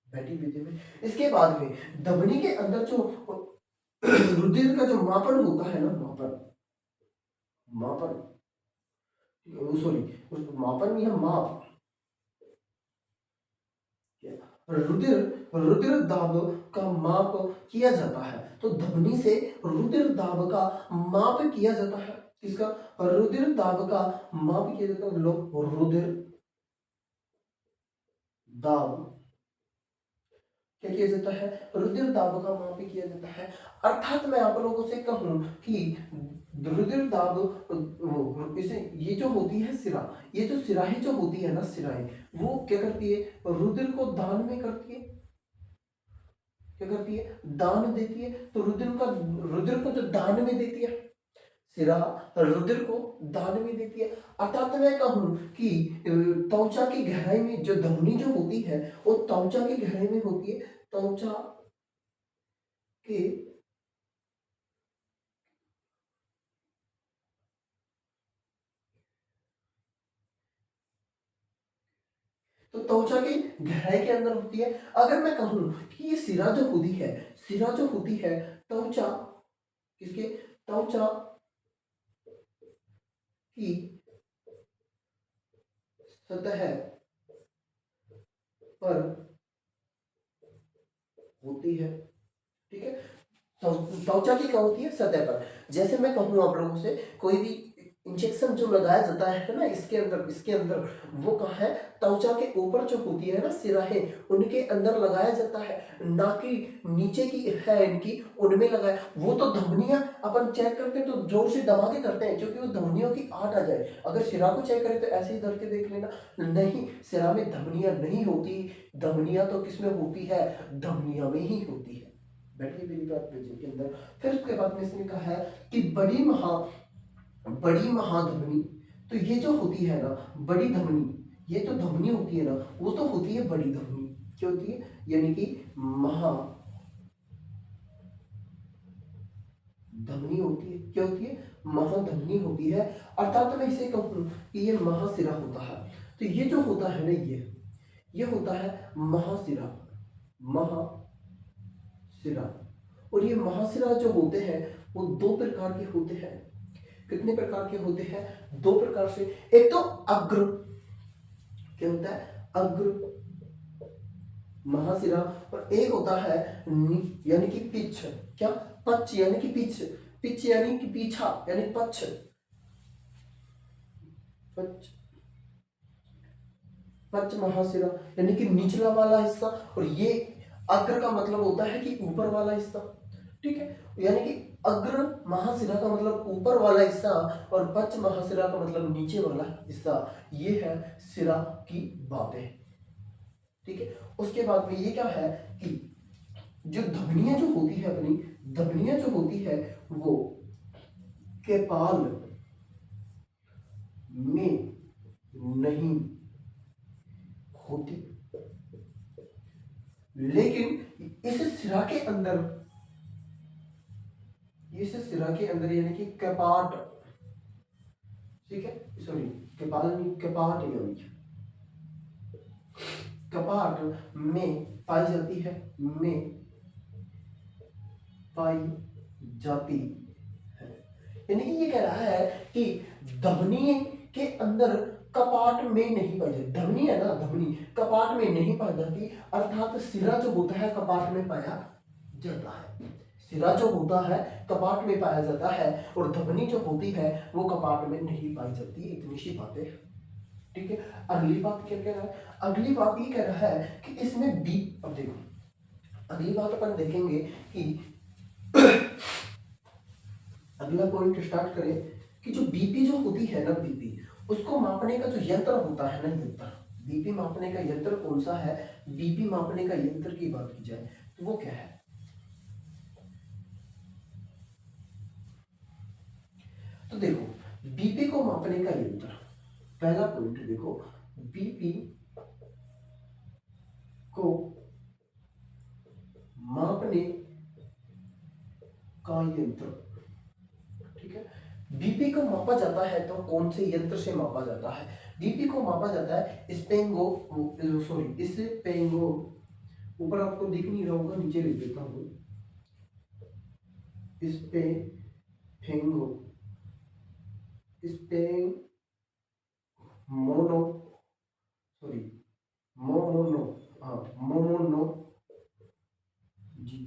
बैठी विधि में इसके बाद में धमनी के अंदर जो रुधिर का जो मापन होता है ना, मापन, मापन, सॉरी, मापन या माप, रुधिर, रुधिर दाब का माप किया जाता है। तो धमनी से रुधिर दाब का माप किया जाता है। किसका, रुधिर दाब का माप किया जाता है। रुधिर दाब क्या किया जाता है, रुधिर दाब का माप किया जाता है। अर्थात मैं आप लोगों से कहूं कि रुधिर दाब, इसे ये जो होती है सिरा, ये जो सिराएं जो होती है ना, सिराएं वो क्या करती है, रुधिर को दान में करती है। क्या करती है, दान देती है। तो रुधिर को जो दान में देती है, सिरा रुधिर को दान में देती है। अर्थात मैं कहूं कि त्वचा की गहराई में जो धमनी जो होती है वो त्वचा की गहराई में होती है। त्वचा के तो त्वचा की गहराई के अंदर होती है। अगर मैं कहूं कि ये सिरा जो होती है, सिरा जो होती है त्वचा, किसके, त्वचा की सतह पर होती है। ठीक है, त्वचा की क्या होती है, सतह पर। जैसे मैं कहूँ आप लोगों से, कोई भी इंजेक्शन जो लगाया जाता है ना, इसके अंदर, इसके अंदर वो कहाँ है, त्वचा के ऊपर जो होती है ना सिराएं, उनके अंदर लगाया जाता है। ना कि नीचे की है इनकी, उनमें लगाया। वो तो धमनियां अपन चेक करते हैं तो जोर से दबा के करते हैं, क्योंकि वो धमनियों की आट आ जाए। अगर सिरा को चेक करें तो ऐसे ही धर के देख लेना, नहीं, सिरा में धमनियां नहीं होती। धमनियां तो किसमें होती है, धमनियों में ही होती है। बैठिए मेरी बात पेज के अंदर। फिर उसके बाद में इसने कहा है कि बड़ी महाधमनी, तो ये जो होती है ना बड़ी धमनी, ये तो धमनी होती है ना, वो तो होती है बड़ी धमनी। क्या होती है, यानी कि महाधमनी होती है। क्या होती है, महाधमनी होती है। अर्थात मैं इसे कहूं कि ये महासिरा होता है। तो ये जो होता है ना, ये होता है महासिरा, महासिरा। और ये महासिरा जो होते हैं वो दो प्रकार के होते हैं। कितने प्रकार के होते हैं, दो प्रकार से। एक तो अग्र, क्या होता है, अग्र महासिरा, और एक होता है यानी कि पिछ, क्या, पच्छ यानी कि पिछ, पिछ यानी कि पीछा, यानी पच्छ, पच्छ, पच्छ महासिरा यानी कि निचला वाला हिस्सा। और ये अग्र का मतलब होता है कि ऊपर वाला हिस्सा। ठीक है, यानी कि अग्र महासिरा का मतलब ऊपर वाला हिस्सा, और पच्छ महासिरा का मतलब नीचे वाला हिस्सा। ये है सिरा की बातें। ठीक है, उसके बाद में ये क्या है कि जो धमनियां जो होती है अपनी, धमनियां जो होती है वो केपाल में नहीं होती, लेकिन इस सिरा के अंदर, इस सिरा के अंदर यानी कि कपाट, ठीक है, सॉरी, कपाल नहीं, कपाट, यानी कपाट में पाई जाती है, में पाई जाती है। यानी कि ये कह रहा है कि धमनी के अंदर कपाट में नहीं पाई जाती। धमनी है ना, धमनी कपाट में नहीं पाई जाती। अर्थात सिरा जो होता है कपाट में पाया जाता है। सिरा जो होता है कपाट में पाया जाता है, और धमनी जो होती है वो कपाट में नहीं पाई जाती। इतनी सी बातें। ठीक है, अगली बात क्या कह रहा है, अगली बात ये कह रहा है कि इसमें बी, अब देखो अगली बात अपन देखेंगे कि अगला पॉइंट स्टार्ट करें कि जो बीपी जो होती है ना, बीपी उसको मापने का जो यंत्र होता है ना, यंत्र, बीपी मापने का यंत्र कौन सा है, बीपी मापने का यंत्र की बात की जाए तो वो क्या है। तो देखो बीपी को मापने का यंत्र, पहला पॉइंट देखो, बीपी को मापने का यंत्र, ठीक है। बीपी को मापा जाता है तो कौन से यंत्र से मापा जाता है? बीपी को मापा जाता है स्पेंगो, ऊपर आपको दिख नहीं रहा होगा, नीचे लिख देता हूँ, स्पेंगो, मोनो, सॉरी, मोमोनो, हाँ मोमोनो जी,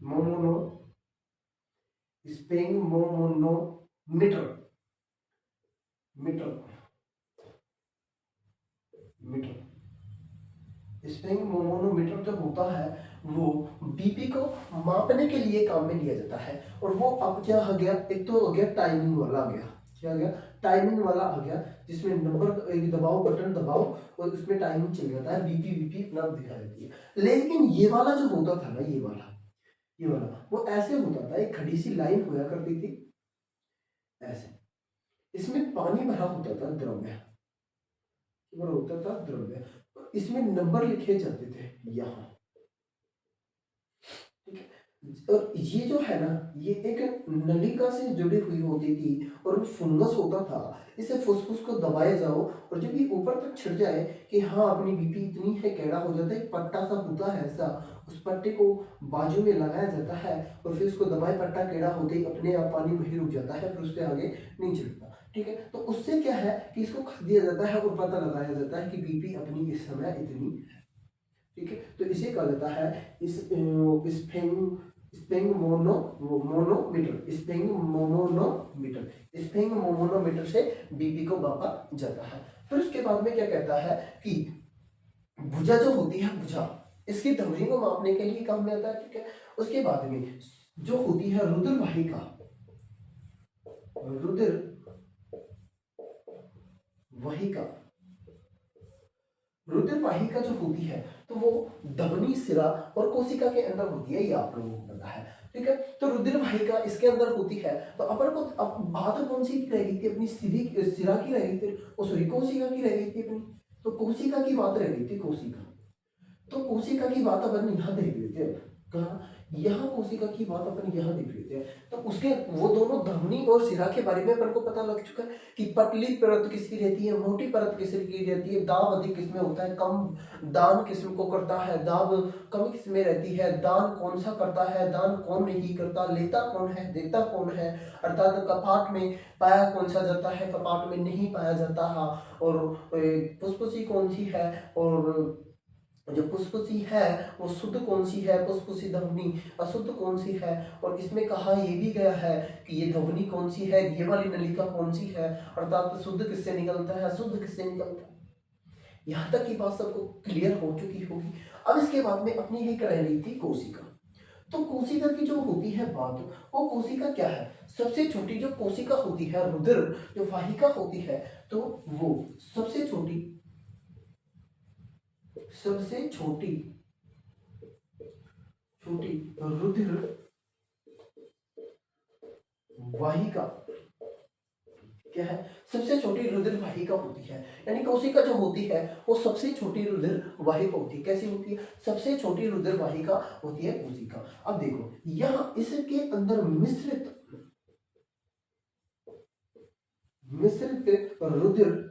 मोमोनो स्पेंगमोमोनोमीटर, मीटर मीटर स्पेंगमोमोनोमीटर जो होता है वो बीपी को मापने के लिए काम में लिया जाता है। और वो अब क्या आ गया, एक तो आ गया टाइमिंग वाला आ गया, क्या आ गया, टाइमिंग वाला आ गया, जिसमें नंबर एक दबाओ, बटन दबाओ और उसमें टाइमिंग चल जाता है, बीपी बीपी अपना दिखा देती है। लेकिन ये वाला जो होता था ना, ये वाला वो ऐसे होता था, एक खड़ी सी लाइन होया करती थी ऐसे, इसमें पानी भरा होता था, द्रव्य भरा होता था, द्रव्य, इसमें नंबर लिखे जाते थे यहाँ, ठीक है। और ये जो है ना, ये एक नलिका से जुड़ी हुई होती थी और फंगस होता था, इसे फुसफुस को दबाया जाओ और जब ये ऊपर तक छिड़ जाए कि हाँ अपनी बीपी इतनी है, कैड़ा हो जाता है, एक पट्टा सा होता है ऐसा, उस पट्टे को बाजू में लगाया जाता है और फिर उसको दबाए, पट्टा टेढ़ा होते ही अपने आप पानी वही रुक जाता है, फिर उससे आगे नहीं चलता, ठीक है। तो उससे क्या है कि इसको खस दिया जाता है और पता लगाया जाता है कि बीपी अपनी इस समय इतनी, ठीक है। तो इसे कहा जाता है इस स्पेंगमोमोनोमीटर से बीपी को मापा जाता है। फिर उसके बाद में क्या कहता है कि भुजा जो होती है, भुजा इसकी ध्वनि को मापने के लिए काम में आता है, ठीक है। उसके बाद में जो होती है रुधिर वाहिका, रुधिर वाहिका, रुधिर वाहिका जो होती है तो वो धमनी, सिरा और कोशिका के अंदर होती है, ये आप लोगों को पता है, ठीक है। तो रुधिर वाहिका इसके अंदर होती है, तो अपन को अब बात कौन सी की रह गई थी अपनी, सिरा की रह गई थी, ओ सॉरी कोशिका की रह गई थी अपनी, तो कोशिका की बात रह गई थी, कोशिका, तो कोशिका की बात अपन यहाँ देख लेते हैं, कहा यहाँ कोशिका की बात अपन यहाँ देख लेते हैं। तो उसके वो दोनों धमनी और सिरा के बारे में अपन को पता लग चुका है कि पतली परत किसकी रहती है, मोटी परत किसकी रहती है, दाब अधिक किसमें होता है, कम दान किस्म को करता है, दाब कम किसमें रहती है, दान कौन सा करता है, दान कौन नहीं करता, लेता कौन है, देता कौन है, अर्थात कपाट में पाया कौन सा जाता है, कपाट में नहीं पाया जाता है, और फुसफुसी कौन सी है, और जो फुसफुसी है वो शुद्ध कौन सी है, फुसफुसी ध्वनि अशुद्ध कौन सी है, और इसमें कहा ये भी गया है कि ये ध्वनि कौन सी है, ये वाली नलिका कौन सी है, अर्थात शुद्ध किससे निकलता है, अशुद्ध किससे निकलता है। यहाँ तक की बात सबको क्लियर हो चुकी होगी। अब इसके बाद में अपनी ही रह रही थी कोशिका। तो कोशिका की जो होती है बात, वो कोशिका क्या है, सबसे छोटी जो कोशिका होती है, रुधिर जो वाहिका होती है, तो वो सबसे छोटी छोटी रुधिर वाहिका क्या है, सबसे छोटी रुधिर वाहिका होती है। यानी कोशिका जो होती है वो सबसे छोटी रुधिर वाहिका होती है। कैसी होती है, सबसे छोटी रुधिर वाहिका होती है कोशिका। अब देखो यहाँ इसके अंदर मिश्रित रुधिर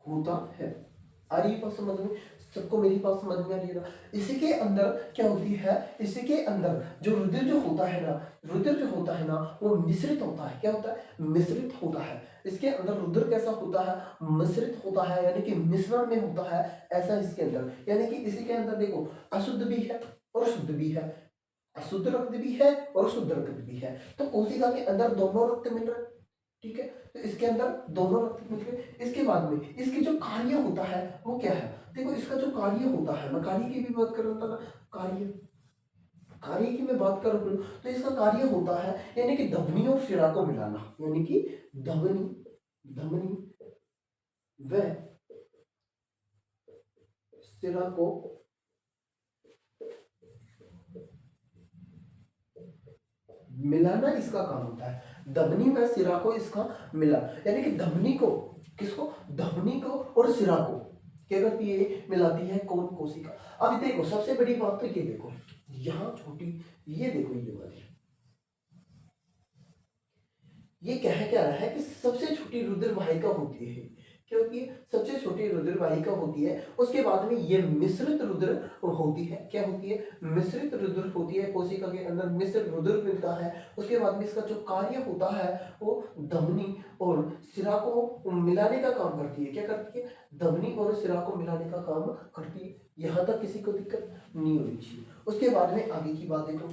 होता है। आ रही बात समझ में, सबको मेरी बात समझ में आ रही है ना। इसके अंदर क्या होती है, इसके अंदर जो रुधिर जो होता है ना, रुधिर जो होता है ना वो मिश्रित होता है। क्या होता है, मिश्रित होता है। इसके अंदर रुधिर कैसा होता है, मिश्रित होता है, यानी कि मिश्रण में होता है ऐसा इसके अंदर। यानी कि इसी के अंदर देखो अशुद्ध भी है और शुद्ध भी है, अशुद्ध रक्त भी है और शुद्ध रक्त भी है। तो कोशिका के अंदर दोनों रक्त मिल रहे, ठीक है। तो इसके अंदर दोनों रक्त मिल गए। इसके बाद में इसकी जो कार्य होता है वो क्या है, देखो इसका जो कार्य होता है, मैं कार्य की भी बात कर रहा था ना, कार्य की मैं बात कर रहा हूँ, तो इसका कार्य होता है यानी कि धमनी और शिरा को मिलाना, यानी कि धमनी व शिरा को मिलाना इसका काम होता है। धमनी व सिरा को इसका मिला, यानी कि धमनी को, किसको, धमनी को और सिरा को क्या करती है, मिलाती है कौन, कोशिका। अब देखो सबसे बड़ी बात तो ये देखो, यहाँ छोटी, ये देखो ये वाली, ये क्या रहा है कि सबसे छोटी रुधिर वाहिका होती है, क्योंकि सबसे छोटी रुधिर वाहिका होती है, उसके बाद में ये मिश्रित रुधिर होती है, क्या होती है, मिश्रित रुधिर होती है, कोशिका के अंदर मिश्रित रुधिर मिलता है। उसके बाद में इसका जो कार्य होता है वो धमनी और सिरा को मिलाने का काम करती है, क्या करती है, धमनी और सिरा को मिलाने का काम करती है। यहाँ तक किसी को दिक्कत नहीं होनी चाहिए। उसके बाद में आगे की बात देखो,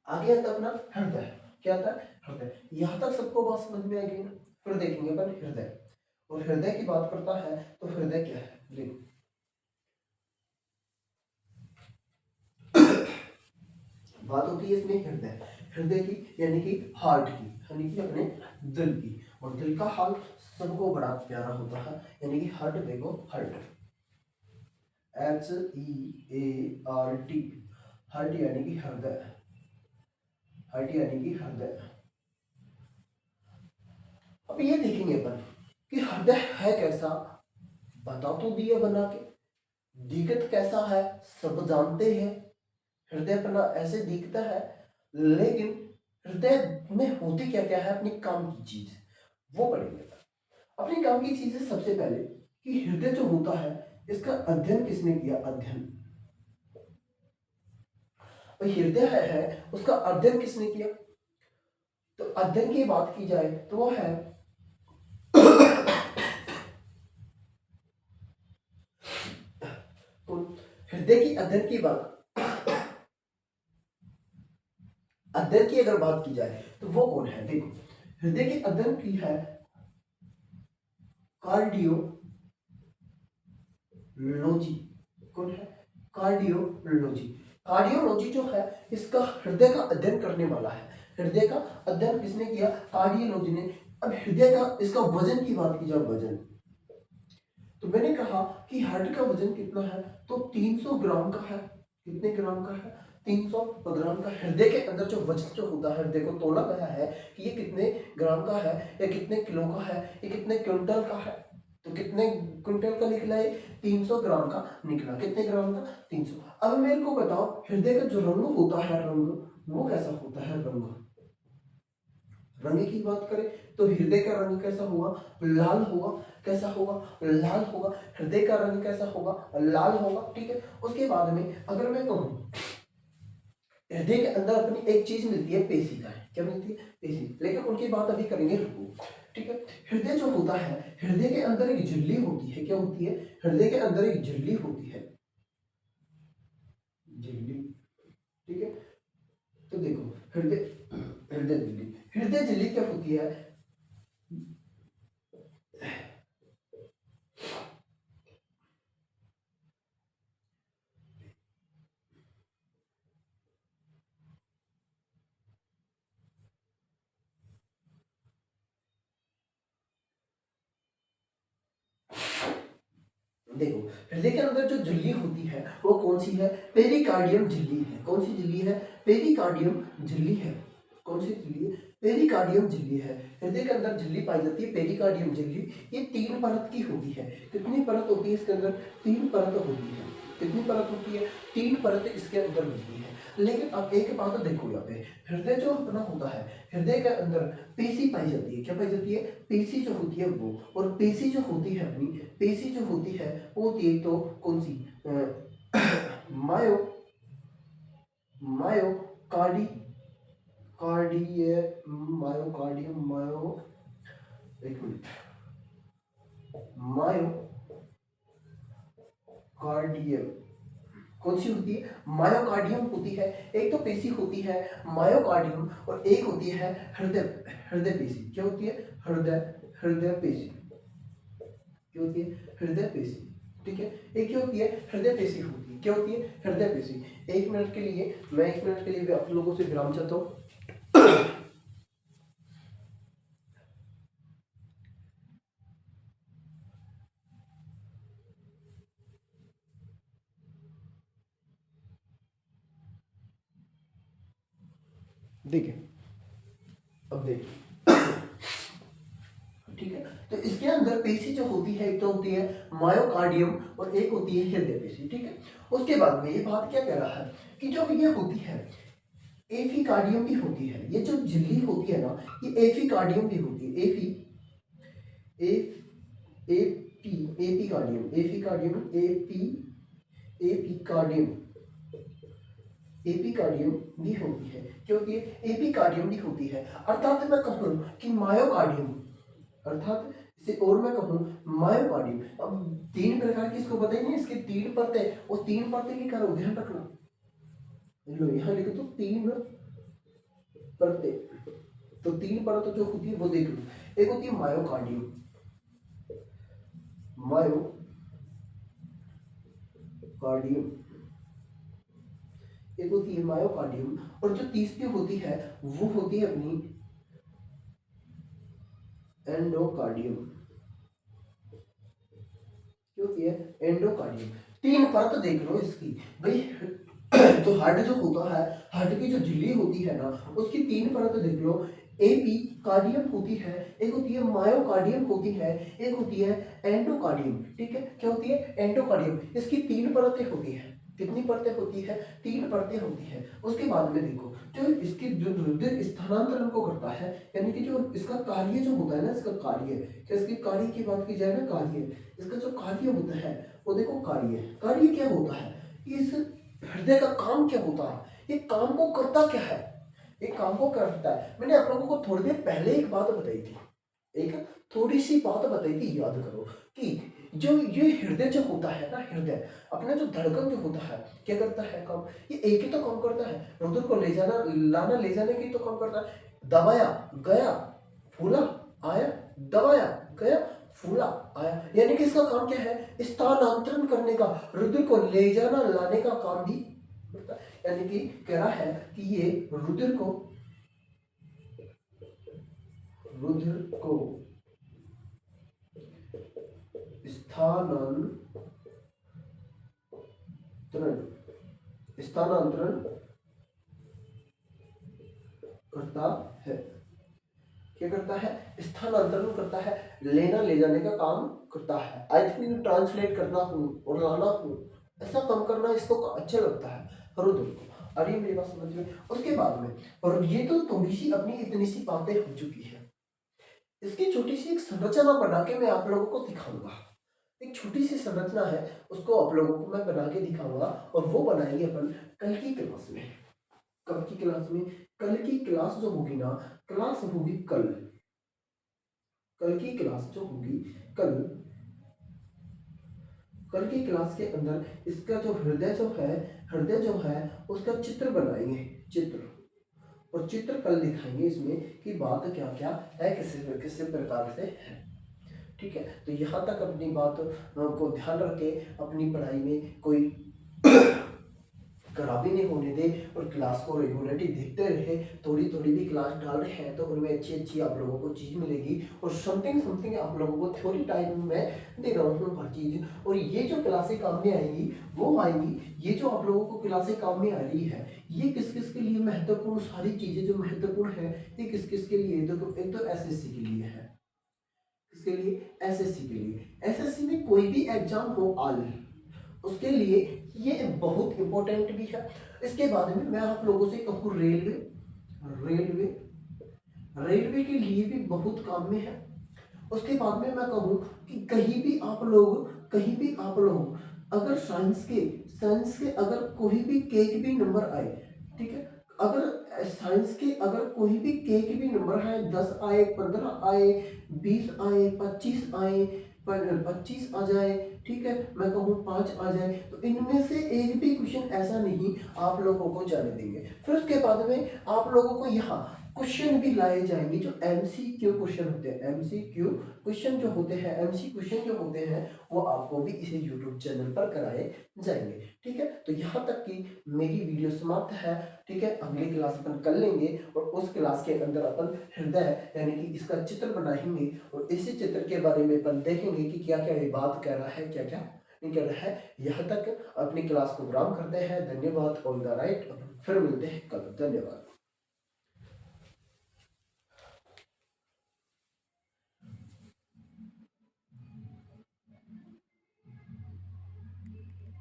आगे आता अपना हृदय, क्या आता है, हृदय। यहाँ तक सबको बात समझ में आएगी ना। फिर देखेंगे अपन हृदय, और हृदय की बात करता है तो हृदय क्या है, देखो बात होती है इसमें हृदय, हृदय की यानी कि हार्ट की, यानी कि अपने दिल की। और दिल का हाल सबको बड़ा प्यारा होता है, यानी कि हार्ट, देखो हार्ट, HEART, हार्ट यानी कि हृदय, हार्ट यानी कि हृदय। अब ये देखेंगे अपन कि हृदय है कैसा, बता तो दिया बना के, दिखत कैसा है सब जानते हैं, हृदय अपना ऐसे दिखता है, लेकिन हृदय में होती क्या क्या है, अपनी काम की चीज, वो पढ़ेंगे। अपनी काम की चीज है सबसे पहले कि हृदय जो होता है इसका अध्ययन किसने किया, अध्ययन, भाई हृदय है उसका अध्ययन किसने किया, तो अध्ययन की बात की जाए तो वो है तो हृदय की अध्ययन की बात, अध्ययन की अगर बात की जाए तो वो कौन है, देखो हृदय के अध्ययन की है कार्डियोलॉजी, कौन है, कार्डियोलॉजी। कार्डियोलॉजी जो है इसका हृदय का अध्ययन करने वाला है, हृदय का अध्ययन किसने किया, कार्डियोलॉजी ने। अब हृदय का, इसका वजन की बात की जाए, वजन, तो मैंने कहा कि हार्ट का वजन कितना है, तो 300 ग्राम का है, कितने ग्राम का है, 300 ग्राम का। हृदय के अंदर जो वजन जो होता है, हृदय को तोला गया है कि ये कितने ग्राम का है, या कितने किलो का है, ये कितने क्विंटल का है, तो कितने क्विंटल का निकला है, 300 ग्राम का निकला, कितने ग्राम का, 300। अब मेरे को बताओ हृदय का जो रंग होता है, रंग वो कैसा होता है, रंग, रंग की बात करें तो हृदय का रंग कैसा होगा, लाल होगा, कैसा होगा, लाल होगा, हृदय का रंग कैसा होगा, लाल होगा, ठीक है। उसके बाद में अगर मैं कहूँ हृदय के अंदर अपनी एक चीज मिलती है, पेशिका, क्या मिलती है, पेशी, लेकिन उनकी बात अभी करेंगे, रुको, ठीक है। हृदय जो होता है, हृदय के अंदर एक झिल्ली होती है, क्या होती है, हृदय के अंदर एक झिल्ली होती है, झिल्ली, ठीक है। तो देखो हृदय, हृदय झिल्ली, हृदय झिल्ली क्या होती है, देखो हृदय के अंदर जो झिल्ली होती है वो कौन सी है, पेरिकार्डियम झिल्ली है, कौन सी झिल्ली है, पेरिकार्डियम झिल्ली है, कौन सी झिल्ली है, पेरिकार्डियम झिल्ली है। हृदय के अंदर झिल्ली पाई जाती है, पेरिकार्डियम झिल्ली, ये 3 परत की होती है। कितनी परत होती है इसके अंदर, 3 परत होती है, कितनी परत होती है, 3 परत इसके अंदर होती है। लेकिन अब एक बात देखो यहाँ पे, हृदय जो अपना होता है, हृदय के अंदर पेशी पाई जाती है, क्या पाई जाती है, पेशी जो होती है वो, और पेशी जो होती है अपनी, पेशी जो होती है वो होती है तो कौन सी, मायो, मायोकार्डी, कार्डिय, मायोकार्डियम, एक मिनट, मायोकार्डियम कौन सी होती है, मायोकार्डियम होती है। एक तो पेशी होती है मायोकार्डियम, और एक होती है हृदय, हृदय पेशी, क्या होती है, हृदय, हृदय पेशी, क्या होती है, हृदय पेशी, ठीक है। एक क्या होती है, हृदय पेशी होती है, क्या होती है, हृदय पेशी। 1 मिनट के लिए मैं, 1 मिनट के लिए भी आप लोगों से विराम चाहता हूँ। देखिए अब देखिए, ठीक है। तो इसके अंदर पेशी जो होती है, एक तो होती है मायोकार्डियम और एक होती है हृदय पेशी, ठीक है। उसके बाद में ये बात क्या कह रहा है कि जो ये होती है एफिकार्डियम भी होती है, ये जो झिल्ली होती है ना, ये एफिकार्डियम भी होती है। एपिकार्डियम, एपिकार्डियम एपिकार्डियम भी होती है, क्योंकि एपिकार्डियम भी होती है। अर्थात मैं कहूँ कि मायोकार्डियम, अर्थात इसे और मैं कहूँ मायोकार्डियम। अब तीन प्रकार की इसको बताइए, इसके तीन परतें, वो तीन परतें लिखा रहो, ध्यान रखना। लो यहाँ लिख दो तीन परतें। तो तीन परत जो होती है वो देख लो, एक होती है मायोकार्डियम, मायोकार्डियम, एक होती है मायोकार्डियम, और जो तीसरी होती है वो होती है अपनी एंडोकार्डियम, क्योंकि है एंडोकार्डियम। तीन परत देख लो इसकी भाई। जो हार्ट जो होता है, हार्ट की जो झिल्ली होती है ना, उसकी तीन परत देख लो। एपी कार्डियम होती है, एक होती है मायोकार्डियम होती है, एक होती है एंडोकार्डियम, ठीक है। क्या होती है? एंडोकार्डियम। इसकी तीन परतें होती है। कितनी परतें होती है? तीन परतें होती है। उसके बाद में देखो, जो इसकी जो रुधिर स्थानांतरण को करता है, यानी कि जो इसका कार्य जो होता है ना, इसका कार्य, क्या इसकी कार्य की बात की जाए ना, कार्य, इसका जो कार्य होता है वो देखो, कार्य क्या होता है, इस हृदय का काम क्या होता है, ये काम को करता क्या है, ये काम को करता है। मैंने आप लोगों को थोड़ी देर पहले एक बात बताई थी, एक थोड़ी सी बात बताई थी, याद करो, कि जो ये हृदय जो होता है ना, हृदय अपना जो धड़कन जो होता है, क्या करता है काम, ये एक ही तो काम करता है, रुधिर को ले जाना, लाना, ले जाने की तो काम करता है। दबाया गया, फूला आया, दबाया गया, फूला आया, यानी कि इसका काम क्या है? स्थानांतरण करने का, रुधिर को ले जाना, लाने का काम भी करता है। यानी कि कह रहा है कि ये रुधिर को स्थानांतरण करता है। क्या करता है? स्थानांतरण करता है, लेना ले जाने का काम करता है। आई थिंक ट्रांसलेट करना हूँ और लाना हूँ, ऐसा काम करना इसको अच्छा लगता है रुधिर को। अरे मेरी बात समझ में। उसके बाद में, और ये तो थोड़ी सी अपनी इतनी सी बातें हो चुकी है, इसकी छोटी सी एक संरचना बना के मैं आप लोगों को दिखाऊंगा। एक छोटी सी संरचना है, उसको आप लोगों को मैं बना के दिखाऊंगा, और वो बनाएंगे अपन कल की क्लास में। कब की क्लास में? कल की क्लास जो होगी ना, क्लास होगी कल, कल की क्लास जो होगी कल, कल की क्लास के अंदर इसका जो हृदय जो है, हृदय जो है उसका चित्र बनाएंगे, चित्र, और चित्र कल दिखाएंगे इसमें कि बात क्या क्या है, किस प्रकार से है, ठीक है। तो यहाँ तक अपनी बात को ध्यान रखे, अपनी पढ़ाई में कोई खराबी नहीं होने दे, और क्लास को रेगुलरली देखते रहे। थोड़ी थोड़ी भी क्लास डाल रहे हैं तो उनमें अच्छी अच्छी आप लोगों को चीज़ मिलेगी, और समथिंग आप लोगों को थ्योरी टाइम में दे रहा हूँ हर चीज़। और ये जो क्लासें काम में आएंगी वो आएंगी, ये जो आप लोगों को क्लासें काम में आ रही है, ये किस किस के लिए महत्वपूर्ण, सारी चीज़ें जो महत्वपूर्ण है ये किस किस के लिए, तो एक तो एसएससी के लिए है, किसके लिए? एसएससी के लिए। एसएससी में कोई भी एग्जाम हो आल, उसके लिए ये बहुत इंपॉर्टेंट भी है। इसके बाद में मैं आप लोगों से कहूँ रेलवे, रेलवे रेलवे के लिए भी बहुत काम में है। उसके बाद में मैं कहूँ कि कहीं भी आप लोग अगर साइंस के अगर कोई भी केक भी नंबर आए, ठीक है, अगर साइंस के अगर कोई भी केक भी नंबर है, 10 आए, 15 आए, 20 आए, 25 आए, 25 आ जाए, ठीक है, मैं कहूँ 5 आ जाए, तो इनमें से एक भी क्वेश्चन ऐसा नहीं आप लोगों को जाने देंगे। फिर उसके बाद में आप लोगों को यहाँ क्वेश्चन भी लाए जाएंगे, जो एमसीक्यू क्वेश्चन होते हैं, एमसीक्यू क्वेश्चन जो होते हैं, एमसी क्वेश्चन जो होते हैं, वो आपको भी इसी यूट्यूब चैनल पर कराए जाएंगे, ठीक है। तो यहाँ तक कि मेरी वीडियो समाप्त है, ठीक है। अगली क्लास अपन कर लेंगे, और उस क्लास के अंदर अपन हृदय यानी कि इसका चित्र बनाएंगे, और इसी चित्र के बारे में अपन देखेंगे कि क्या क्या ये बात कह रहा है, क्या क्या नहीं कह रहा है। यहाँ तक अपनी क्लास को विराम करते हैं। धन्यवाद। All the right. फिर मिलते हैं कल। धन्यवाद।